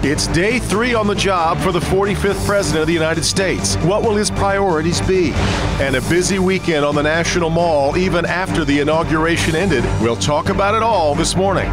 It's day 3 on the job for the 45th President of the United States. What will his priorities be? And a busy weekend on the National Mall even after the inauguration ended. We'll talk about it all this morning.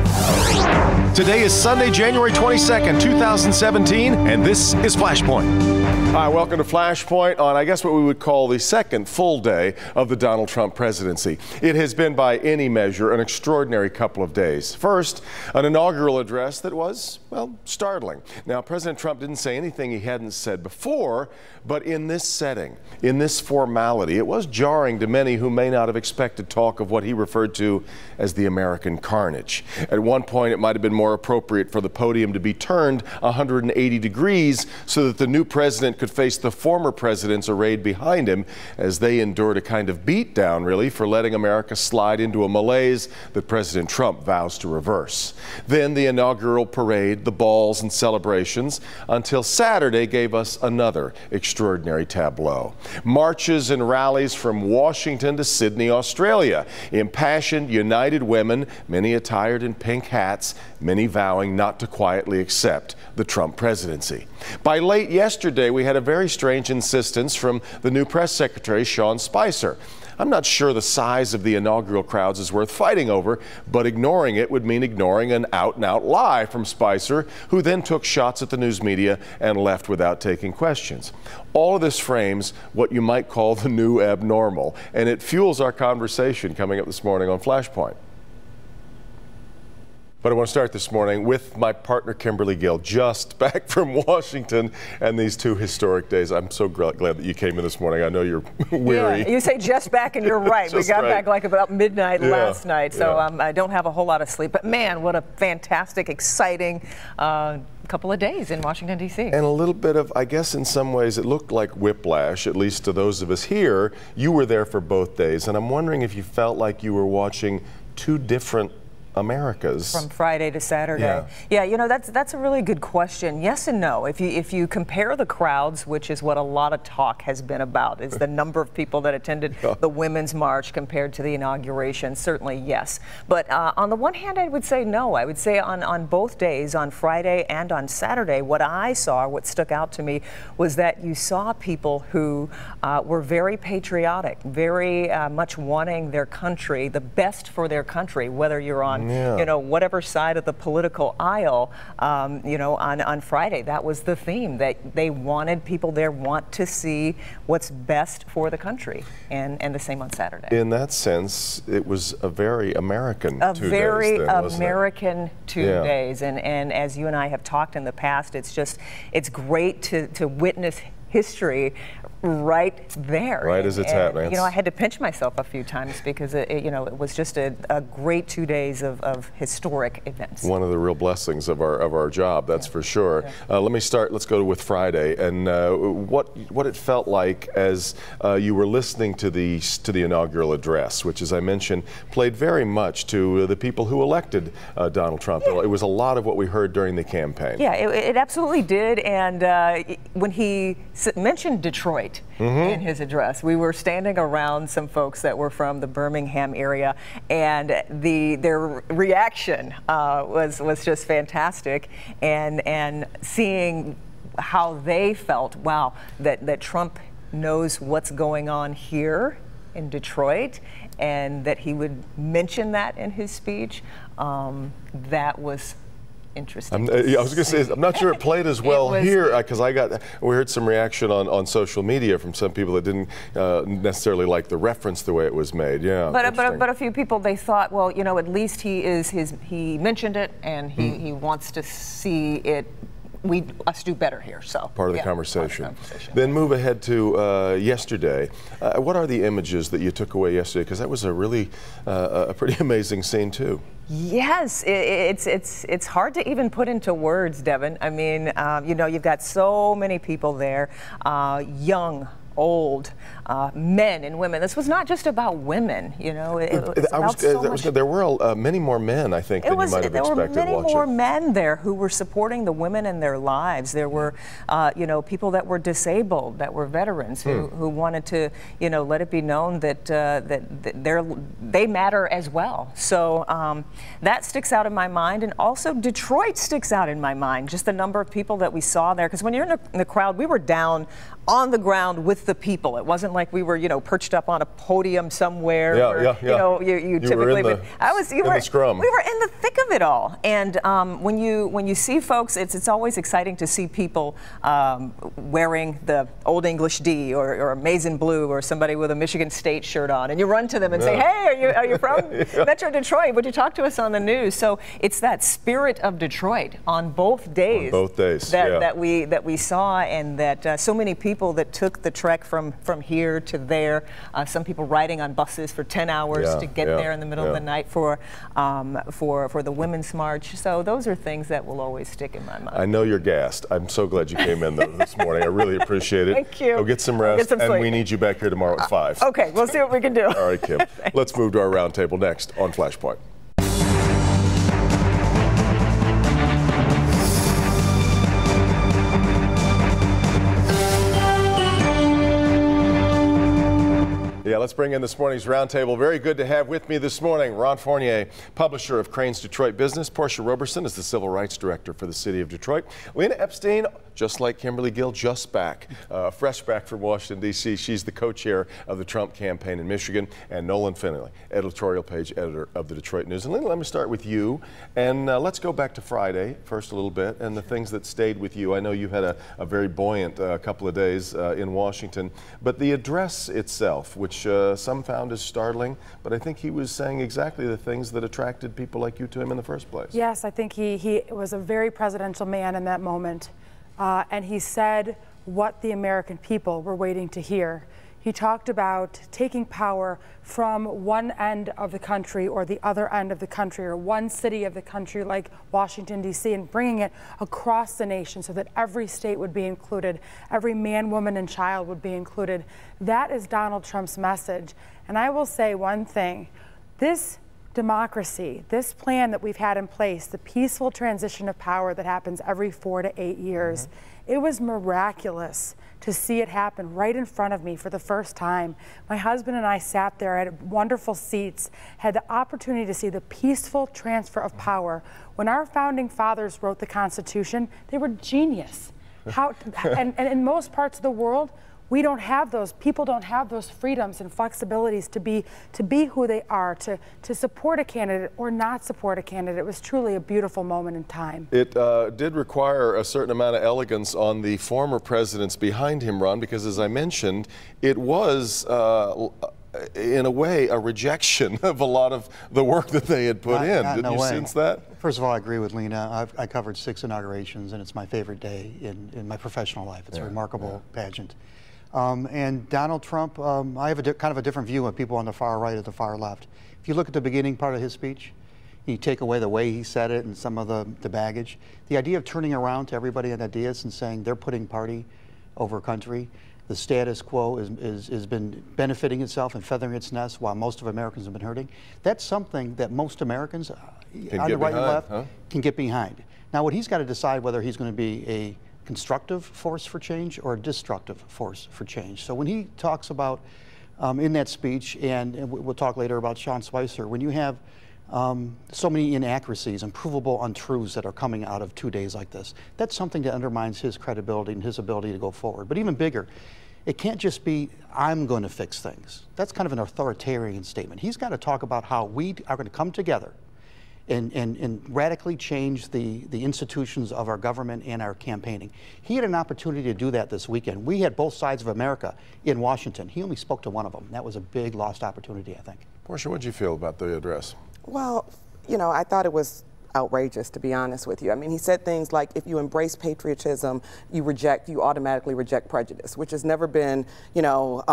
Today is Sunday, January 22nd, 2017, and this is Flashpoint. Hi, welcome to Flashpoint on, I guess, what we would call the second full day of the Donald Trump presidency. It has been, by any measure, an extraordinary couple of days. First, an inaugural address that was, well, startling. Now, President Trump didn't say anything he hadn't said before, but in this setting, in this formality, it was jarring to many who may not have expected talk of what he referred to as the American carnage. At one point, it might have been more appropriate for the podium to be turned 180 degrees so that the new president could face the former presidents arrayed behind him as they endured a kind of beatdown, really, for letting America slide into a malaise that President Trump vows to reverse. Then the inaugural parade, the balls and celebrations, until Saturday gave us another extraordinary tableau. Marches and rallies from Washington to Sydney, Australia. Impassioned, united women, many attired in pink hats, many vowing not to quietly accept the Trump presidency. By late yesterday, we had a very strange insistence from the new press secretary, Sean Spicer. I'm not sure the size of the inaugural crowds is worth fighting over, but ignoring it would mean ignoring an out-and-out lie from Spicer, who then took shots at the news media and left without taking questions. All of this frames what you might call the new abnormal, and it fuels our conversation coming up this morning on Flashpoint. But I want to start this morning with my partner, Kimberly Gill, just back from Washington and these two historic days. I'm so glad that you came in this morning. I know you're weary. Yeah, you say just back, and you're right. We got back like about midnight last night, so I don't have a whole lot of sleep. But man, what a fantastic, exciting couple of days in Washington, D.C. And a little bit of, I guess in some ways, it looked like whiplash, at least to those of us here. You were there for both days, and I'm wondering if you felt like you were watching two different Americas. From Friday to Saturday. Yeah, you know, that's a really good question. Yes and no. If you compare the crowds, which is what a lot of talk has been about, is the number of people that attended the Women's March compared to the inauguration, certainly yes. But on the one hand, I would say no. I would say on both days, on Friday and on Saturday, what I saw, what stuck out to me, was that you saw people who were very patriotic, very much wanting their country, the best for their country, whether you're on you know, whatever side of the political aisle. You know, on Friday, that was the theme, that they wanted, people there want to see what's best for the country, and the same on Saturday. In that sense, it was a very American 2 days. A very American 2 days, and as you and I have talked in the past, it's great to witness history right there. Right as it's happening. You know, I had to pinch myself a few times because you know, it was just a great 2 days of historic events. One of the real blessings of our job, that's for sure. Let's go with Friday, and what it felt like as you were listening to the inaugural address, which, as I mentioned, played very much to the people who elected Donald Trump. It was a lot of what we heard during the campaign. Yeah, it absolutely did, and when he mentioned Detroit in his address, we were standing around some folks that were from the Birmingham area, and their reaction was just fantastic, and seeing how they felt, wow, that Trump knows what's going on here in Detroit, and that he would mention that in his speech. That was interesting. I was going to say, I'm not sure it played as well here, because we heard some reaction on social media from some people that didn't necessarily like the reference the way it was made. Yeah, but a few people, they thought, well, you know, at least he mentioned it, and he wants to see it. Us do better here. So part of the conversation. Then move ahead to yesterday. What are the images that you took away yesterday? Because that was a really a pretty amazing scene too. Yes, it's hard to even put into words, Devin. I mean, you know, you've got so many people there, young, old, men and women. This was not just about women, you know. There were many more men, I think, than you might have expected. There were many more men there who were supporting the women in their lives. There were, you know, people that were disabled, that were veterans, who wanted to, you know, let it be known that they matter as well. So that sticks out in my mind, and also Detroit sticks out in my mind. Just the number of people that we saw there, because when you're in the crowd, we were down on the ground with the people. It wasn't like we were, you know, perched up on a podium somewhere. You know, you typically would. We were in the thick of it all. And when you see folks, it's always exciting to see people wearing the Old English D or a Maize and Blue, or somebody with a Michigan State shirt on, and you run to them and say, "Hey, are you from Metro Detroit? Would you talk to us on the news?" So it's that spirit of Detroit on both days. That we saw, and that so many people that took the trek from here to there. Some people riding on buses for 10 hours to get there in the middle of the night for the Women's March. So those are things that will always stick in my mind. I know you're gassed. I'm so glad you came in this morning. I really appreciate it. Thank you. Go get some rest, get some sleep. And we need you back here tomorrow at 5. Okay, we'll see what we can do. All right, Kim. Let's move to our roundtable next on Flashpoint. Yeah, let's bring in this morning's roundtable. Very good to have with me this morning Ron Fournier, publisher of Crane's Detroit Business. Portia Roberson is the Civil Rights Director for the City of Detroit. Lena Epstein, just like Kimberly Gill, just back, fresh back from Washington, D.C. She's the co-chair of the Trump campaign in Michigan. And Nolan Finley, editorial page editor of the Detroit News. And Lena, let me start with you. And let's go back to Friday first a little bit, and the things that stayed with you. I know you had a very buoyant couple of days in Washington. But the address itself, which some found as startling, but I think he was saying exactly the things that attracted people like you to him in the first place. Yes, I think he was a very presidential man in that moment, and he said what the American people were waiting to hear. He talked about taking power from one end of the country or the other end of the country, or one city of the country like Washington, D.C., and bringing it across the nation so that every state would be included, every man, woman, and child would be included. That is Donald Trump's message. And I will say one thing. This democracy, this plan that we've had in place, the peaceful transition of power that happens every 4 to 8 years, it was miraculous to see it happen right in front of me for the first time. My husband and I sat there at wonderful seats, had the opportunity to see the peaceful transfer of power. When our founding fathers wrote the Constitution, they were genius. And in most parts of the world, we don't have those. People don't have those freedoms and flexibilities to be who they are, to support a candidate or not support a candidate. It was truly a beautiful moment in time. It did require a certain amount of elegance on the former presidents behind him, Ron, because as I mentioned, it was in a way a rejection of a lot of the work that they had put in. Didn't you sense that? First of all, I agree with Lena. I covered 6 inaugurations, and it's my favorite day in my professional life. It's a remarkable pageant. And Donald Trump, I have kind of a different view of people on the far right or the far left. If you look at the beginning part of his speech, you take away the way he said it and some of the baggage. The idea of turning around to everybody on ideas and saying they're putting party over country, the status quo has been benefiting itself and feathering its nest while most of Americans have been hurting. That's something that most Americans, on the right and left, can get behind. Now, what he's got to decide whether he's going to be a constructive force for change or a destructive force for change. So when he talks about, in that speech, and we'll talk later about Sean Spicer, when you have so many inaccuracies and provable untruths that are coming out of 2 days like this, that's something that undermines his credibility and his ability to go forward. But even bigger, it can't just be, I'm going to fix things. That's kind of an authoritarian statement. He's got to talk about how we are going to come together and radically change the institutions of our government and our campaigning. He had an opportunity to do that this weekend. We had both sides of America in Washington. He only spoke to one of them. That was a big lost opportunity, I think. Portia, what did you feel about the address? Well, you know, I thought it was outrageous, to be honest with you. I mean, he said things like, if you embrace patriotism, you automatically reject prejudice, which has never been, you know,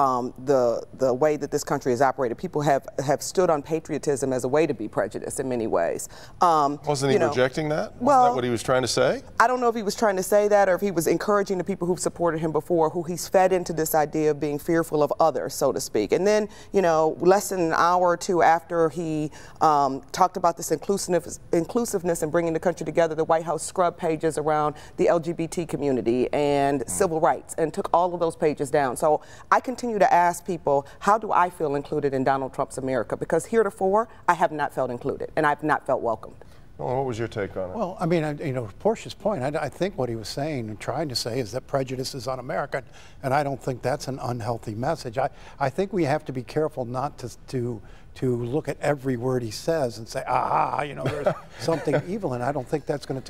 the way that this country has operated. People have stood on patriotism as a way to be prejudiced in many ways. Wasn't he rejecting that? Wasn't that what he was trying to say? I don't know if he was trying to say that or if he was encouraging the people who've supported him before, who he's fed into this idea of being fearful of others, so to speak. And then, you know, less than an hour or two after he talked about this inclusiveness and bringing the country together, the White House scrubbed pages around the LGBT community and civil rights and took all of those pages down. So I continue to ask people, how do I feel included in Donald Trump's America? Because heretofore, I have not felt included and I've not felt welcomed. Well, what was your take on it? Well, I mean, you know, Portia's point, I think what he was saying and trying to say is that prejudice is un-American, and I don't think that's an unhealthy message. I think we have to be careful not to look at every word he says and say, aha, you know, there's something evil, and I don't think that's going to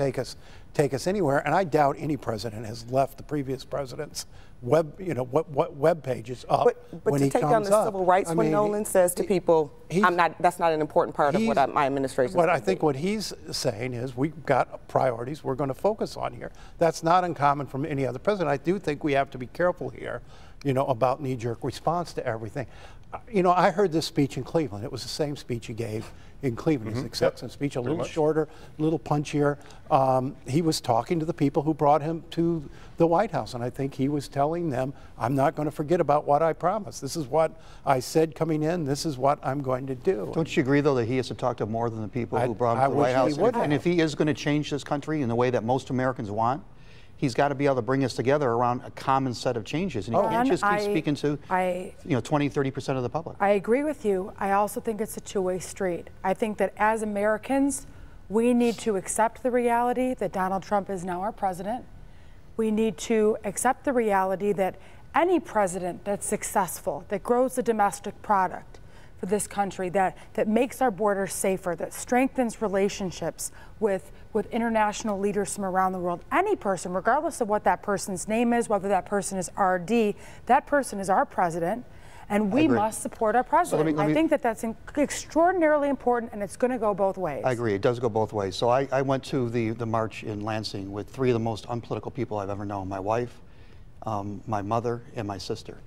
take us anywhere. And I doubt any president has left the previous president's web pages up when he comes up. But to take on the civil rights, when Nolan says to people, that's not an important part of what my administration. What I think what he's saying is we've got priorities we're going to focus on here. That's not uncommon from any other president. I do think we have to be careful here, you know, about knee-jerk response to everything. You know, I heard this speech in Cleveland. It was the same speech he gave in Cleveland. His acceptance speech, a little shorter, a little punchier. He was talking to the people who brought him to the White House, and I think he was telling them, I'm not going to forget about what I promised. This is what I said coming in. This is what I'm going to do. Don't you agree, though, that he has to talk to more than the people who brought him to the White House? And if he is going to change this country in the way that most Americans want, he's got to be able to bring us together around a common set of changes. And he can't just keep speaking to, 20–30% of the public. I agree with you. I also think it's a two-way street. I think that as Americans, we need to accept the reality that Donald Trump is now our president. We need to accept the reality that any president that's successful, that grows the domestic product for this country, that makes our borders safer, that strengthens relationships with international leaders from around the world, any person, regardless of what that person's name is, whether that person is RD, that person is our president, and we must support our president. So I think that that's extraordinarily important, and it's going to go both ways. I agree. It does go both ways. So I went to the march in Lansing with three of the most unpolitical people I've ever known, my wife, my mother, and my sister.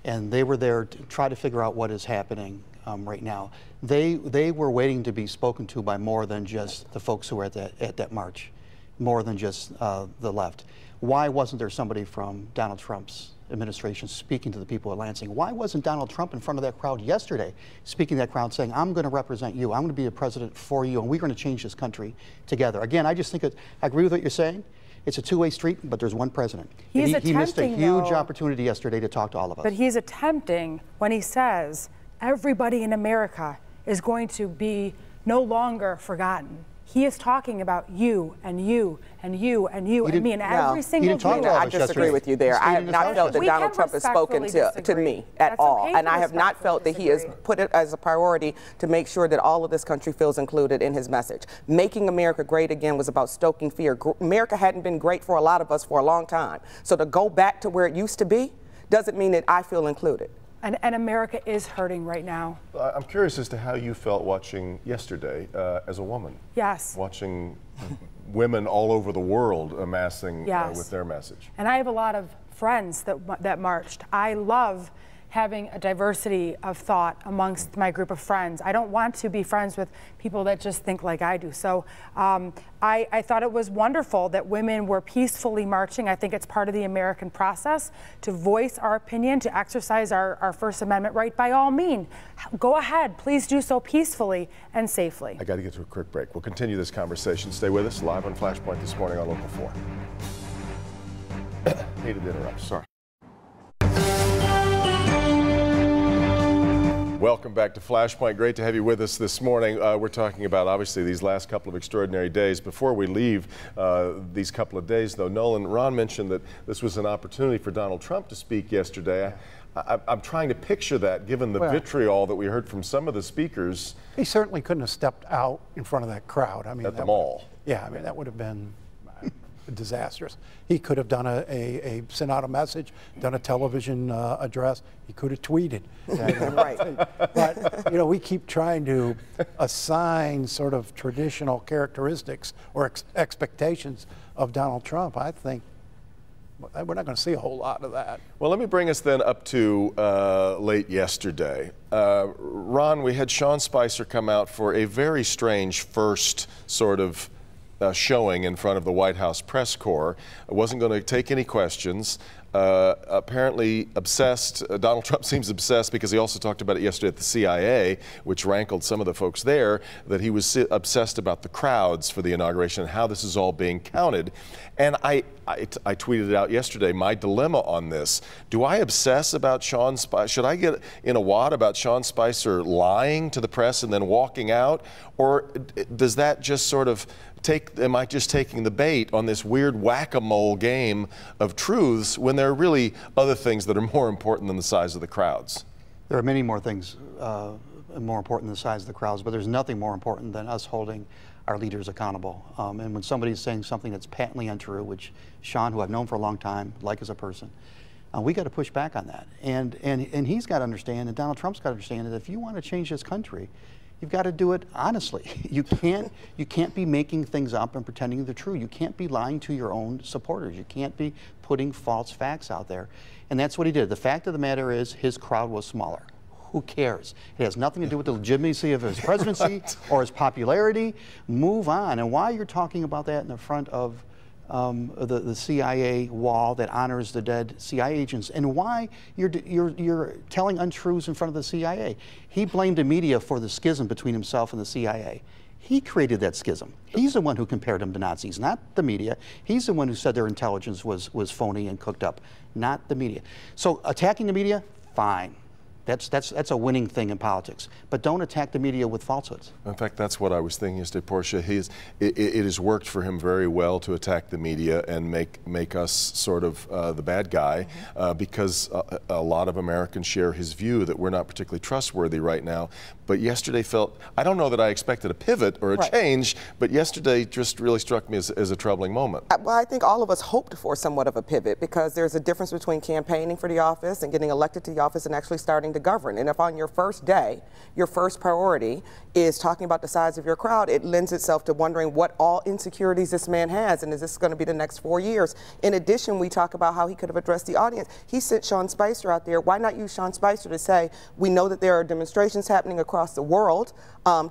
And they were there to try to figure out what is happening right now. They were waiting to be spoken to by more than just the folks who were at that march, more than just the left. Why wasn't there somebody from Donald Trump's administration speaking to the people at Lansing? Why wasn't Donald Trump in front of that crowd yesterday, speaking to that crowd, saying, I'm going to represent you, I'm going to be a president for you, and we're going to change this country together? Again, I just think I agree with what you're saying. It's a two-way street, but there's one president. He missed a huge opportunity yesterday to talk to all of us. But he's attempting when he says everybody in America is going to be no longer forgotten. He is talking about you and you and you and you and me and every single day. I disagree with you there. I have not felt that Donald Trump has spoken to me at all. And I have not felt that he has put it as a priority to make sure that all of this country feels included in his message. Making America great again was about stoking fear. America hadn't been great for a lot of us for a long time. So to go back to where it used to be doesn't mean that I feel included. And America is hurting right now. I'm curious as to how you felt watching yesterday as a woman. Yes. Watching women all over the world amassing with their message. And I have a lot of friends that marched. I love having a diversity of thought amongst my group of friends. I don't want to be friends with people that just think like I do. So I thought it was wonderful that women were peacefully marching. I think it's part of the American process to voice our opinion, to exercise our First Amendment right. By all means, go ahead. Please do so peacefully and safely. I got to get to a quick break. We'll continue this conversation. Stay with us live on Flashpoint this morning on Local 4. Hated to interrupt. Sorry. Welcome back to Flashpoint. Great to have you with us this morning. We're talking about, obviously, these last couple of extraordinary days. Before we leave these couple of days, though, Ron mentioned that this was an opportunity for Donald Trump to speak yesterday. I'm trying to picture that, given the vitriol that we heard from some of the speakers. He certainly couldn't have stepped out in front of that crowd. I mean, at the mall. Yeah, I mean, that would have been... disastrous. He could have done sent out a message, done a television address. He could have tweeted. Right. But we keep trying to assign sort of traditional characteristics or expectations of Donald Trump. I think we're not going to see a whole lot of that. Well, let me bring us then up to late yesterday. Ron, we had Sean Spicer come out for a very strange first sort of showing in front of the White House press corps. I wasn't going to take any questions. Apparently obsessed. Donald Trump seems obsessed because he also talked about it yesterday at the CIA, which rankled some of the folks there, that he was obsessed about the crowds for the inauguration and how this is all being counted. And I tweeted it out yesterday, my dilemma on this. Do I obsess about Sean Spicer? Should I get in a wad about Sean Spicer lying to the press and then walking out? Or does that just sort of am I just taking the bait on this weird whack-a-mole game of truths when there are really other things that are more important than the size of the crowds? There are many more things more important than the size of the crowds, but there's nothing more important than us holding our leaders accountable. And when somebody's saying something that's patently untrue, which Sean, who I've known for a long time, like as a person, we got to push back on that. And he's got to understand, and Donald Trump's got to understand, that if you want to change this country, you've got to do it honestly. You can't be making things up and pretending they're true. You can't be lying to your own supporters. You can't be putting false facts out there. And that's what he did. The fact of the matter is his crowd was smaller. Who cares? It has nothing to do with the legitimacy of his presidency or his popularity. Move on. And while you're talking about that in the front of the CIA wall that honors the dead CIA agents, and why you're telling untruths in front of the CIA. He blamed the media for the schism between himself and the CIA. He created that schism. He's the one who compared them to Nazis, not the media. He's the one who said their intelligence was phony and cooked up, not the media. So attacking the media, fine. That's a winning thing in politics. But don't attack the media with falsehoods. In fact, that's what I was thinking yesterday, Portia. It has worked for him very well to attack the media and make us sort of the bad guy because a lot of Americans share his view that we're not particularly trustworthy right now. But yesterday I don't know that I expected a pivot or a change, but yesterday just really struck me as a troubling moment. Well, I think all of us hoped for somewhat of a pivot because there's a difference between campaigning for the office and getting elected to the office and actually starting to govern. And if on your first day, your first priority is talking about the size of your crowd, it lends itself to wondering what all insecurities this man has, and is this going to be the next 4 years? In addition, we talk about how he could have addressed the audience. He sent Sean Spicer out there. Why not use Sean Spicer to say, we know that there are demonstrations happening across the world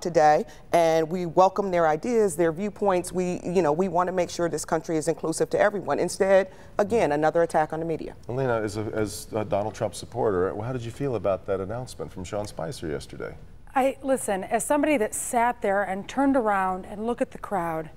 today, and we welcome their ideas, their viewpoints. We want to make sure this country is inclusive to everyone. Instead, again, another attack on the media. Lena, as a Donald Trump supporter, how did you feel about that announcement from Sean Spicer yesterday? Listen, as somebody that sat there and turned around and looked at the crowd,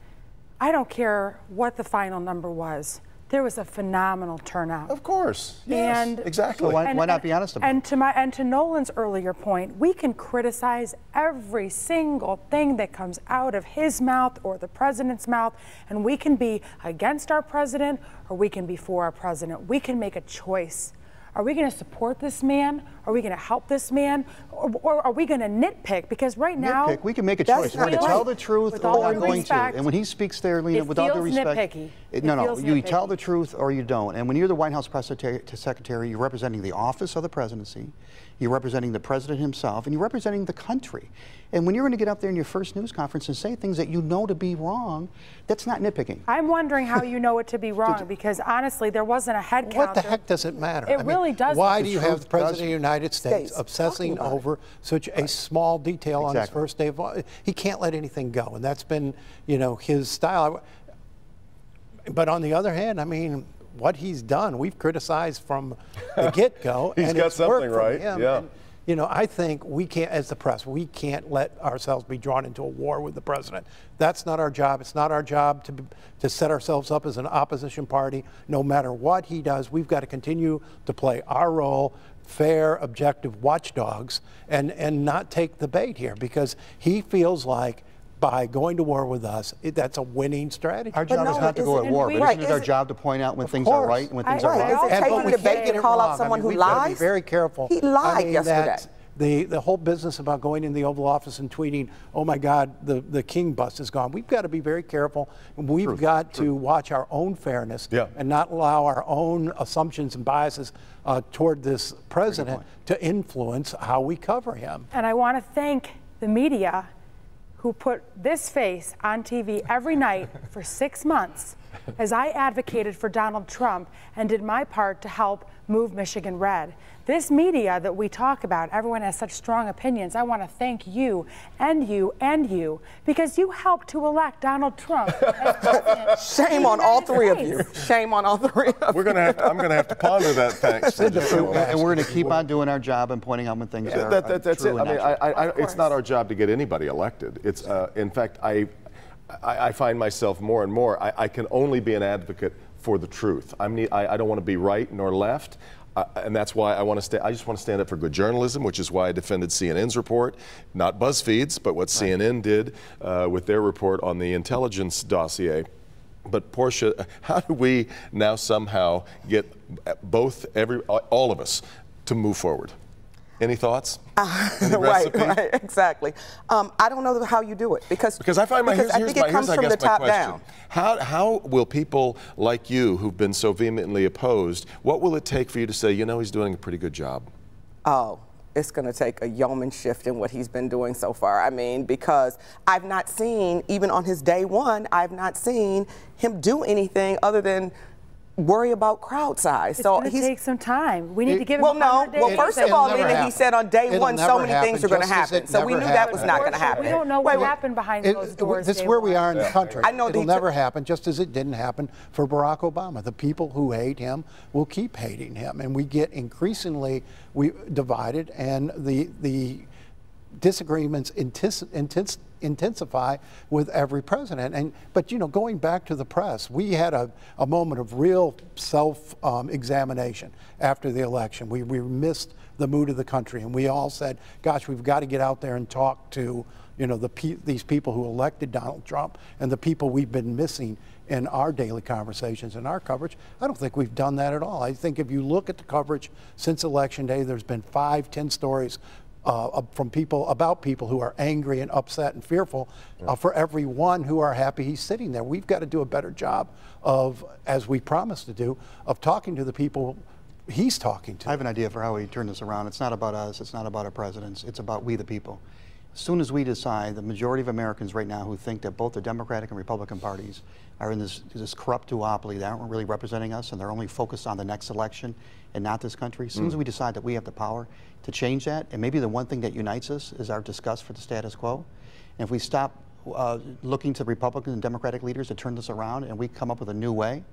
I don't care what the final number was. There was a phenomenal turnout. Of course, yes, and exactly. So why not be honest about it? And to Nolan's earlier point, we can criticize every single thing that comes out of his mouth or the president's mouth, and we can be against our president or we can be for our president. We can make a choice. Are we going to support this man? Are we going to help this man? Or are we going to nitpick? Because right now... Nitpick. We can make a choice. We're going to tell the truth or we're not going to. And when he speaks there, Lena, with all due respect... You tell the truth or you don't. And when you're the White House press secretary, you're representing the office of the presidency, you're representing the president himself, and you're representing the country. And when you're going to get up there in your first news conference and say things that you know to be wrong, that's not nitpicking. I'm wondering how you know it to be wrong, because honestly, there wasn't a head count. What the heck does it matter? It really doesn't. Why do you have the President of the United States obsessing over such a small detail on his first day of office? He can't let anything go, and that's been, his style. But on the other hand, I mean, what he's done, we've criticized from the get-go. He's got something right, yeah. And, I think we can't, as the press, we can't let ourselves be drawn into a war with the president. That's not our job. It's not our job to set ourselves up as an opposition party. No matter what he does, we've got to continue to play our role, fair, objective watchdogs, and not take the bait here, because he feels like by going to war with us, that's a winning strategy. Our job is not to go at war, but isn't it our job to point out when things are right and when things are wrong? Is it taking the bait to call out someone who lies? We've got to be very careful. He lied yesterday. the whole business about going in the Oval Office and tweeting, "Oh my God, the King bus is gone." We've got to be very careful. We've got to watch our own fairness and not allow our own assumptions and biases toward this president to influence how we cover him. And I want to thank the media who put this face on TV every night for 6 months as I advocated for Donald Trump and did my part to help move Michigan red. This media that we talk about, everyone has such strong opinions. I want to thank you and you and you, because you helped to elect Donald Trump as president. Shame on all three of you. Shame on all three of you. I'm going to have to ponder that, thanks. And we're going to keep on doing our job and pointing out when things are that's true it. and I mean, it's not our job to get anybody elected. It's, in fact, I find myself more and more, I can only be an advocate for the truth. I don't want to be right nor left. And that's why I just want to stand up for good journalism, which is why I defended CNN's report, not BuzzFeed's, but what CNN did with their report on the intelligence dossier. But Portia, how do we now somehow get all of us to move forward? Any thoughts? Right, exactly. I don't know how you do it because I find here's I think it comes from the top down. How will people like you who've been so vehemently opposed, what will it take for you to say, you know, he's doing a pretty good job? Oh, it's going to take a yeoman shift in what he's been doing so far. I mean, because I've not seen, even on his day one, I've not seen him do anything other than worry about crowd size. It's going to take some time. We need to give him first of all, he said on day one so many things are going to happen. So we knew that was not going to happen. We don't know what happened behind closed doors. This is where we are in the country. I know it'll never happen, just as it didn't happen for Barack Obama. The people who hate him will keep hating him, and we get increasingly divided, and the disagreements intensify with every president. But you know, going back to the press, we had a moment of real self-examination after the election. We missed the mood of the country, and we all said, gosh, we've got to get out there and talk to, you know, these people who elected Donald Trump and the people we've been missing in our daily conversations and our coverage. I don't think we've done that at all. I think if you look at the coverage since Election Day, there's been 5-10 stories from about people who are angry and upset and fearful for every one who are happy he's sitting there. We've got to do a better job of, as we promised to do, of talking to the people he's talking to. I have an idea for how we turn this around. It's not about us, it's not about our presidents, it's about we the people. As soon as we decide, the majority of Americans right now who think that both the Democratic and Republican parties are in this corrupt duopoly, they aren't really representing us and they're only focused on the next election and not this country, as soon as we decide that we have the power to change that, and maybe the one thing that unites us is our disgust for the status quo, and if we stop looking to Republican and Democratic leaders to turn this around and we come up with a new way,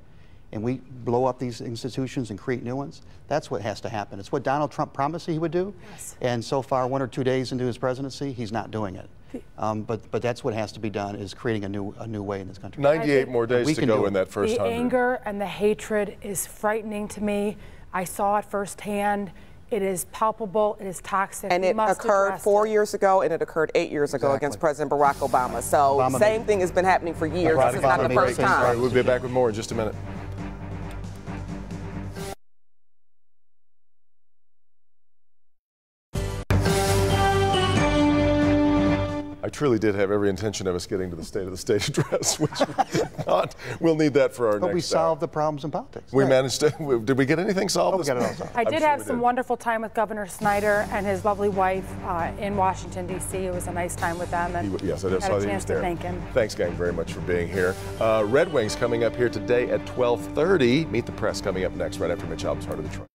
and we blow up these institutions and create new ones, that's what has to happen. It's what Donald Trump promised he would do, and so far, 1 or 2 days into his presidency, he's not doing it. But that's what has to be done, is creating a new way in this country. 98 more days to go in that first 100. The anger and the hatred is frightening to me. I saw it firsthand. It is palpable. It is toxic. And it occurred 4 years ago, and it occurred 8 years ago against President Barack Obama. So same thing has been happening for years. This is not the first time. All right, we'll be back with more in just a minute. I truly did have every intention of us getting to the State of the State address, which we'll need that for our next hour. But we solved the problems in politics. We managed to. Did we get anything solved? We got it all solved. I did have some wonderful time with Governor Snyder and his lovely wife in Washington, D.C. It was a nice time with them. And yes, I just saw that he was there. Thank him. Thanks, gang, very much for being here. Red Wings coming up here today at 12:30. Meet the Press coming up next, right after Mitch Albom's Heart of Detroit.